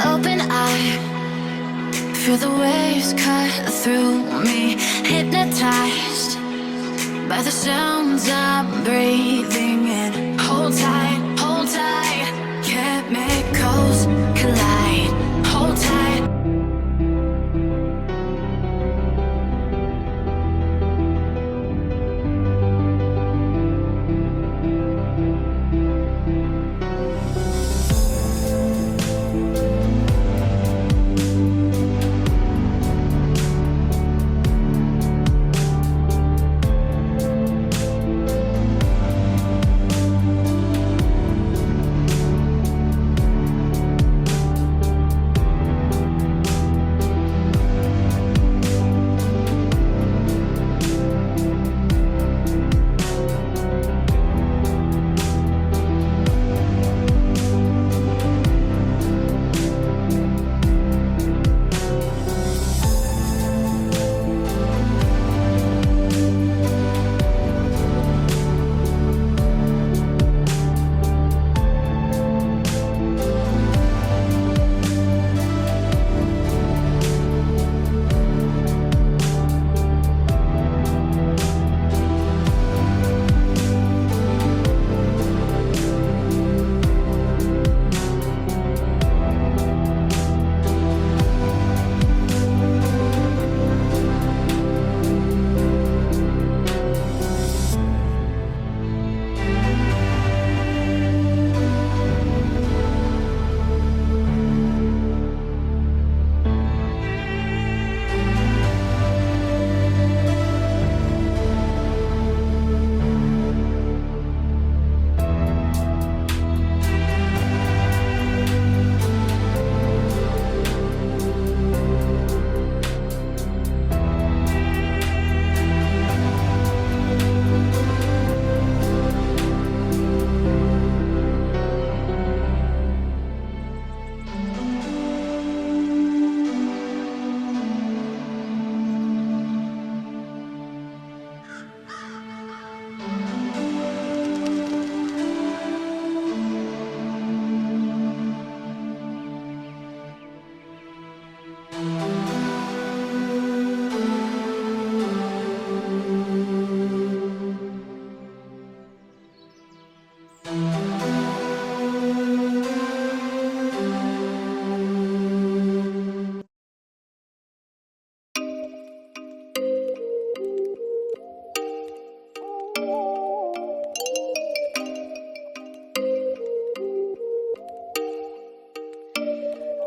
Open eye, feel the waves cut through me. Hypnotized by the sounds I'm breathing in. Hold tight, chemicals collide. Hold tight.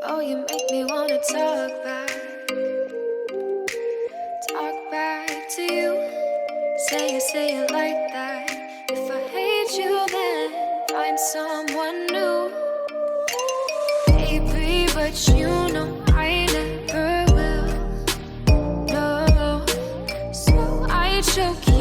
Oh, you make me wanna talk back to you. Say it like that. If I hate you, then find someone new. Baby, but you know I never will. No, so I choke you.